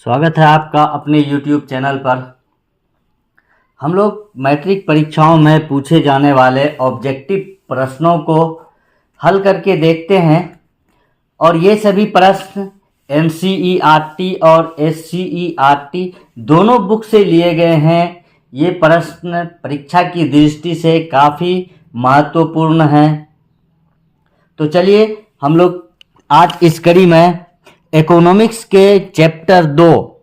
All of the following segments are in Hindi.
स्वागत है आपका अपने YouTube चैनल पर। हम लोग मैट्रिक परीक्षाओं में पूछे जाने वाले ऑब्जेक्टिव प्रश्नों को हल करके देखते हैं और ये सभी प्रश्न NCERT और SCERT दोनों बुक से लिए गए हैं। ये प्रश्न परीक्षा की दृष्टि से काफ़ी महत्वपूर्ण हैं। तो चलिए हम लोग आज इस कड़ी में इकोनॉमिक्स के चैप्टर 2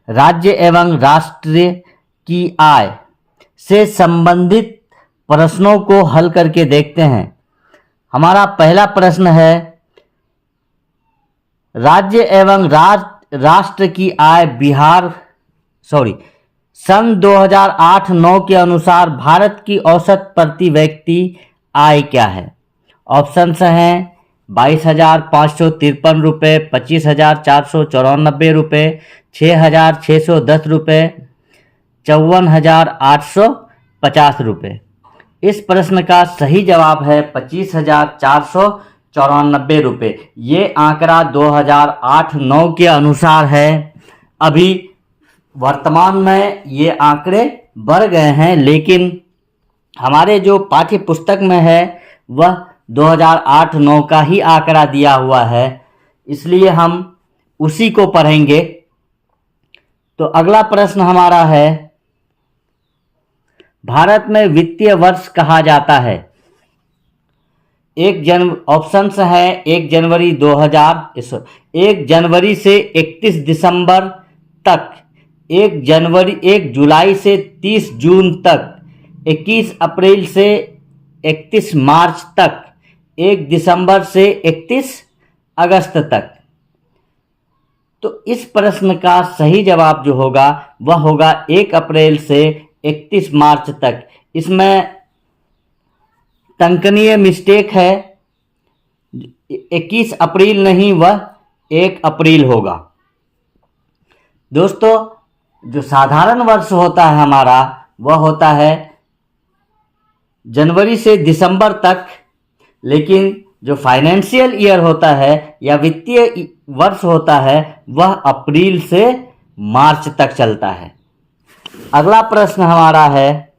राज्य एवं राष्ट्र की आय से संबंधित प्रश्नों को हल करके देखते हैं। हमारा पहला प्रश्न है, राज्य एवं राष्ट्र की आय सन 2008-9 के अनुसार भारत की औसत प्रति व्यक्ति आय क्या है? ऑप्शंस हैं 22,553 रुपये, 25,494 रुपये, 6,610 रुपये, 54,850 रुपये। इस प्रश्न का सही जवाब है 25,494 रुपये। ये आंकड़ा 2008-9 के अनुसार है। अभी वर्तमान में ये आंकड़े बढ़ गए हैं, लेकिन हमारे जो पाठ्य पुस्तक में है वह 2008-9 का ही आंकड़ा दिया हुआ है, इसलिए हम उसी को पढ़ेंगे। तो अगला प्रश्न हमारा है, भारत में वित्तीय वर्ष कहा जाता है? ऑप्शंस है 1 जनवरी से 31 दिसंबर तक, 1 जुलाई से 30 जून तक, 21 अप्रैल से 31 मार्च तक, 1 दिसंबर से 31 अगस्त तक। तो इस प्रश्न का सही जवाब जो होगा वह होगा 1 अप्रैल से 31 मार्च तक। इसमें टंकनीय मिस्टेक है, 21 अप्रैल नहीं, वह 1 अप्रैल होगा। दोस्तों, जो साधारण वर्ष होता है हमारा वह होता है जनवरी से दिसंबर तक, लेकिन जो फाइनेंशियल ईयर होता है या वित्तीय वर्ष होता है वह अप्रैल से मार्च तक चलता है। अगला प्रश्न हमारा है,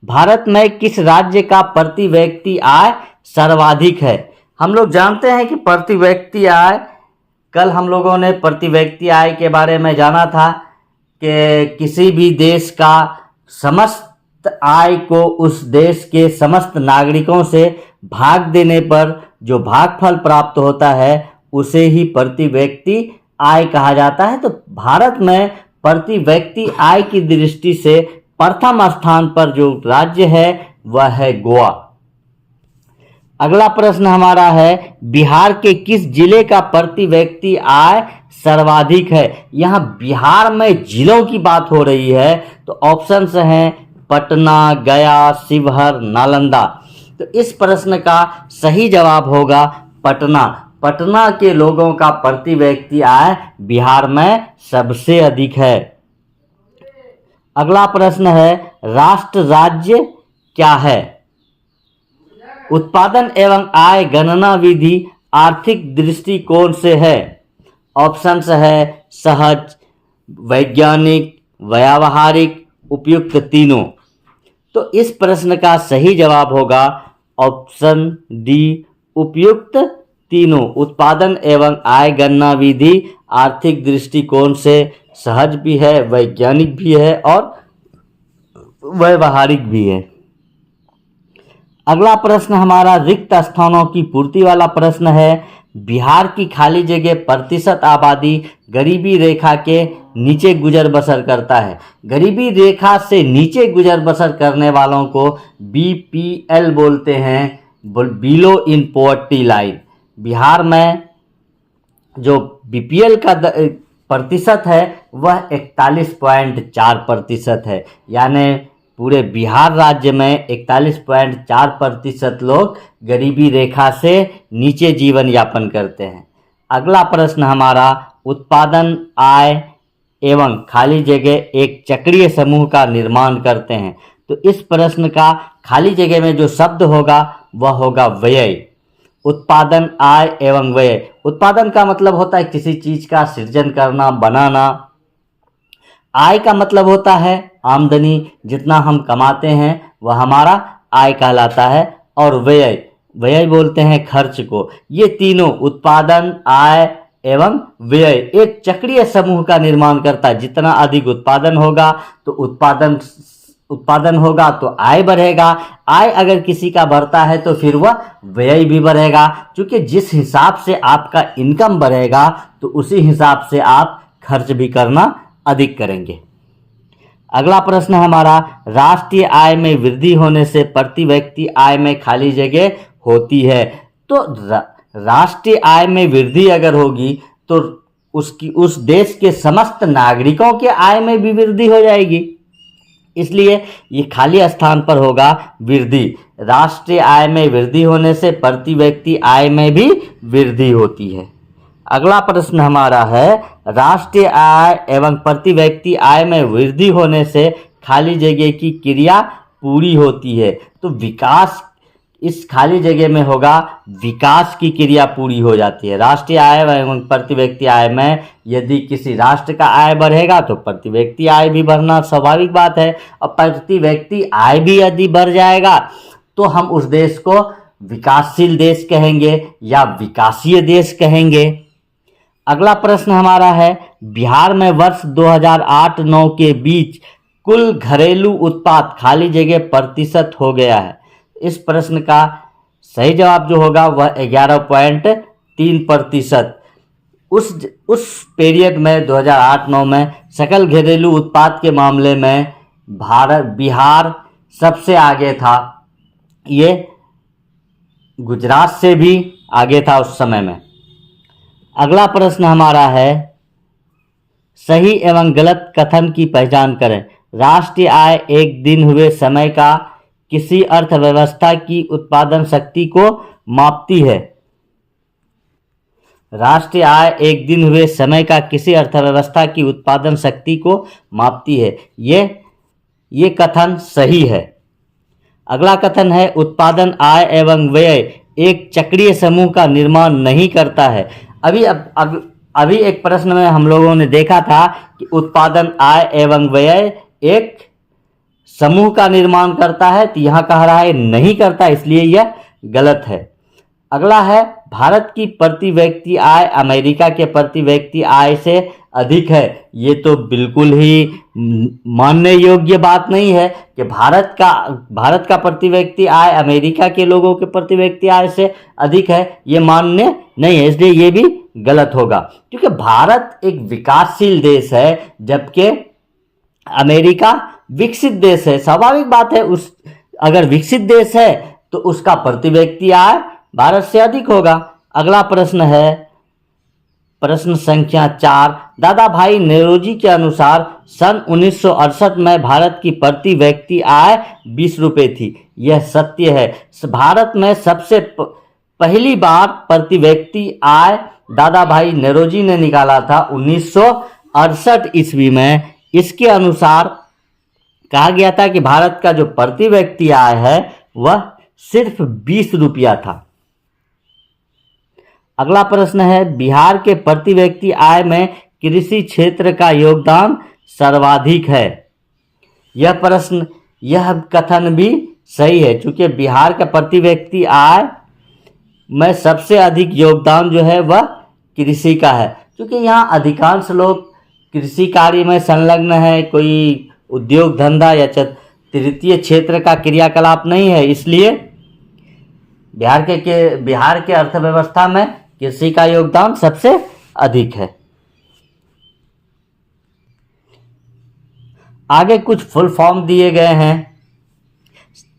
भारत में किस राज्य का प्रति व्यक्ति आय सर्वाधिक है? हम लोग जानते हैं कि प्रति व्यक्ति आय, कल हम लोगों ने प्रति व्यक्ति आय के बारे में जाना था कि किसी भी देश का समस्त आय को उस देश के समस्त नागरिकों से भाग देने पर जो भागफल प्राप्त होता है उसे ही प्रति व्यक्ति आय कहा जाता है। तो भारत में प्रति व्यक्ति आय की दृष्टि से प्रथम स्थान पर जो राज्य है वह है गोवा। अगला प्रश्न हमारा है, बिहार के किस जिले का प्रति व्यक्ति आय सर्वाधिक है? यहाँ बिहार में जिलों की बात हो रही है, तो ऑप्शंस हैं पटना, गया, शिवहर, नालंदा। तो इस प्रश्न का सही जवाब होगा पटना। पटना के लोगों का प्रति व्यक्ति आय बिहार में सबसे अधिक है। अगला प्रश्न है, राष्ट्र राज्य क्या है? उत्पादन एवं आय गणना विधि आर्थिक दृष्टिकोण से है। ऑप्शंस है सहज, वैज्ञानिक, व्यावहारिक, उपयुक्त, तीनों। तो इस प्रश्न का सही जवाब होगा ऑप्शन डी, उपयुक्त, तीनों। उत्पादन एवं आय गणना विधि आर्थिक दृष्टिकोण से सहज भी है, वैज्ञानिक भी है और व्यावहारिक भी है। अगला प्रश्न हमारा रिक्त स्थानों की पूर्ति वाला प्रश्न है, बिहार की खाली जगह प्रतिशत आबादी गरीबी रेखा के नीचे गुजर बसर करता है। गरीबी रेखा से नीचे गुजर बसर करने वालों को BPL बोलते हैं, below in poverty line. Bihar में जो BPL का प्रतिशत है वह 41.4% है, यानी पूरे बिहार राज्य में 41.4% लोग गरीबी रेखा से नीचे जीवन यापन करते हैं। अगला प्रश्न हमारा, उत्पादन, आय एवं खाली जगह एक चक्रीय समूह का निर्माण करते हैं। तो इस प्रश्न का खाली जगह में जो शब्द होगा वह होगा व्यय। उत्पादन, आय एवं व्यय। उत्पादन का मतलब होता है किसी चीज का सृजन करना, बनाना। आय का मतलब होता है आमदनी, जितना हम कमाते हैं वह हमारा आय कहलाता है। और व्यय, व्यय बोलते हैं खर्च को। ये तीनों उत्पादन, आय एवं व्यय एक चक्रीय समूह का निर्माण करता है। जितना अधिक उत्पादन होगा तो उत्पादन होगा तो आय बढ़ेगा। आय अगर किसी का बढ़ता है तो फिर वह व्यय भी बढ़ेगा, क्योंकि जिस हिसाब से आपका इनकम बढ़ेगा तो उसी हिसाब से आप खर्च भी करना अधिक करेंगे। अगला प्रश्न हमारा, राष्ट्रीय आय में वृद्धि होने से प्रति व्यक्ति आय में खाली जगह होती है। तो राष्ट्रीय आय में वृद्धि अगर होगी तो उस देश के समस्त नागरिकों के आय में भी वृद्धि हो जाएगी, इसलिए ये खाली स्थान पर होगा वृद्धि। राष्ट्रीय आय में वृद्धि होने से प्रति व्यक्ति आय में भी वृद्धि होती है। अगला प्रश्न हमारा है, राष्ट्रीय आय एवं प्रति व्यक्ति आय में वृद्धि होने से खाली जगह की क्रिया पूरी होती है। तो विकास, इस खाली जगह में होगा विकास की क्रिया पूरी हो जाती है। राष्ट्रीय आय एवं प्रति व्यक्ति आय में यदि किसी राष्ट्र का आय बढ़ेगा तो प्रति व्यक्ति आय भी बढ़ना स्वाभाविक बात है। और प्रति व्यक्ति आय भी यदि बढ़ जाएगा तो हम उस देश को विकासशील देश कहेंगे या विकासीय देश कहेंगे। अगला प्रश्न हमारा है, बिहार में वर्ष 2008-9 के बीच कुल घरेलू उत्पाद खाली जगह प्रतिशत हो गया है। इस प्रश्न का सही जवाब जो होगा वह 11.3%। उस पीरियड में 2008-9 में सकल घरेलू उत्पाद के मामले में बिहार सबसे आगे था। ये गुजरात से भी आगे था उस समय में। अगला प्रश्न हमारा है, सही एवं गलत कथन की पहचान करें। राष्ट्रीय आय एक दिन हुए समय का किसी अर्थव्यवस्था की उत्पादन शक्ति को मापती है। राष्ट्रीय आय एक दिन हुए समय का किसी अर्थव्यवस्था की उत्पादन शक्ति को मापती है। ये कथन सही है। अगला कथन है, उत्पादन, आय एवं व्यय एक चक्रीय समूह का निर्माण नहीं करता है। अभी एक प्रश्न में हम लोगों ने देखा था कि उत्पादन, आय एवं व्यय एक समूह का निर्माण करता है, तो यहाँ कह रहा है नहीं करता, इसलिए यह गलत है। अगला है, भारत की प्रति व्यक्ति आय अमेरिका के प्रति व्यक्ति आय से अधिक है। ये तो बिल्कुल ही मानने योग्य बात नहीं है कि भारत का प्रति व्यक्ति आय अमेरिका के लोगों के प्रति व्यक्ति आय से अधिक है, ये मानने नहीं है, इसलिए ये भी गलत होगा। क्योंकि भारत एक विकासशील देश है जबकि अमेरिका विकसित देश है। स्वाभाविक बात है, अगर विकसित देश है तो उसका प्रति व्यक्ति आय भारत से अधिक होगा। अगला प्रश्न है, प्रश्न संख्या 4, दादा भाई नौरोजी के अनुसार सन 1968 में भारत की प्रति व्यक्ति आय 20 रुपये थी। यह सत्य है। भारत में सबसे पहली बार प्रति व्यक्ति आय दादा भाई नौरोजी ने निकाला था 1968 ईस्वी में। इसके अनुसार कहा गया था कि भारत का जो प्रति व्यक्ति आय है वह सिर्फ 20 रुपया था। अगला प्रश्न है, बिहार के प्रति व्यक्ति आय में कृषि क्षेत्र का योगदान सर्वाधिक है। यह कथन भी सही है, क्योंकि बिहार का प्रति व्यक्ति आय में सबसे अधिक योगदान जो है वह कृषि का है, क्योंकि यहाँ अधिकांश लोग कृषि कार्य में संलग्न है। कोई उद्योग धंधा या तृतीय क्षेत्र का क्रियाकलाप नहीं है, इसलिए बिहार के अर्थव्यवस्था में कृषि का योगदान सबसे अधिक है। आगे कुछ फुल फॉर्म दिए गए हैं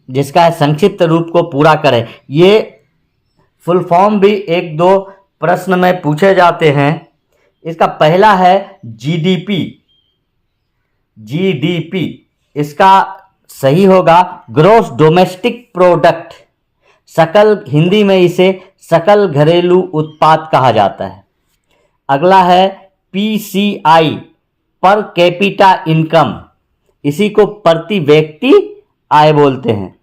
जिसका संक्षिप्त रूप को पूरा करें। ये फुल फॉर्म भी 1-2 प्रश्न में पूछे जाते हैं। इसका पहला है जीडीपी। इसका सही होगा ग्रॉस डोमेस्टिक प्रोडक्ट। हिंदी में इसे सकल घरेलू उत्पाद कहा जाता है। अगला है पीसीआई, पर कैपिटा इनकम। इसी को प्रति व्यक्ति आय बोलते हैं।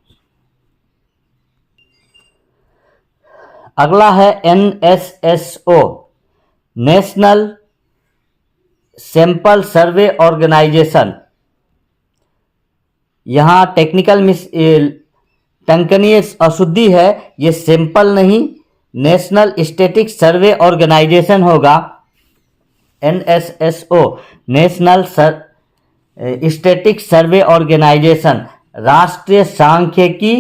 अगला है NSSO, national sample survey organisation. यहाँ टेक्निकल टंकनीय अशुद्धि है, ये सैंपल नहीं नेशनल स्टैटिक सर्वे ऑर्गेनाइजेशन होगा। NSSO national static survey organisation, राष्ट्रीय सांख्यिकी,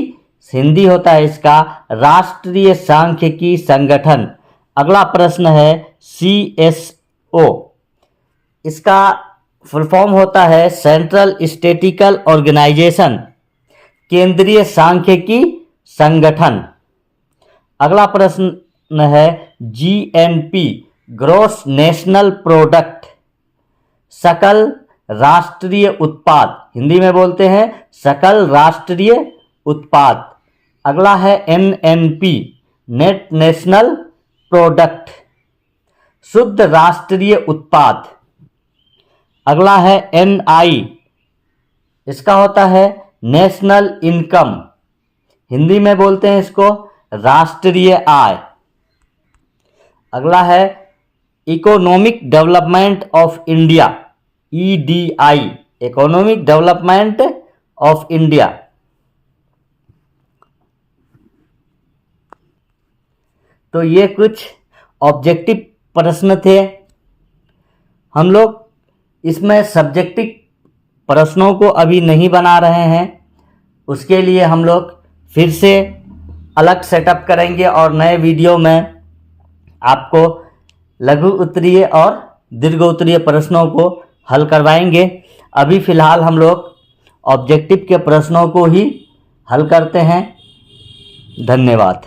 हिंदी होता है इसका राष्ट्रीय सांख्यिकी संगठन। अगला प्रश्न है CSO, इसका फुल फॉर्म होता है सेंट्रल स्टैटिकल ऑर्गेनाइजेशन, केंद्रीय सांख्यिकी संगठन। अगला प्रश्न है GNP, ग्रॉस नेशनल प्रोडक्ट, सकल राष्ट्रीय उत्पाद, हिंदी में बोलते हैं सकल राष्ट्रीय उत्पाद। अगला है NNP, नेट नेशनल प्रोडक्ट, शुद्ध राष्ट्रीय उत्पाद। अगला है NI, इसका होता है नेशनल इनकम, हिंदी में बोलते हैं इसको राष्ट्रीय आय। अगला है economic development of India, EDI, economic development of India. तो ये कुछ ऑब्जेक्टिव प्रश्न थे। हम लोग इसमें सब्जेक्टिव प्रश्नों को अभी नहीं बना रहे हैं, उसके लिए हम लोग फिर से अलग सेटअप करेंगे और नए वीडियो में आपको लघु उत्तरीय और दीर्घ उत्तरीय प्रश्नों को हल करवाएंगे। अभी फ़िलहाल हम लोग ऑब्जेक्टिव के प्रश्नों को ही हल करते हैं। धन्यवाद।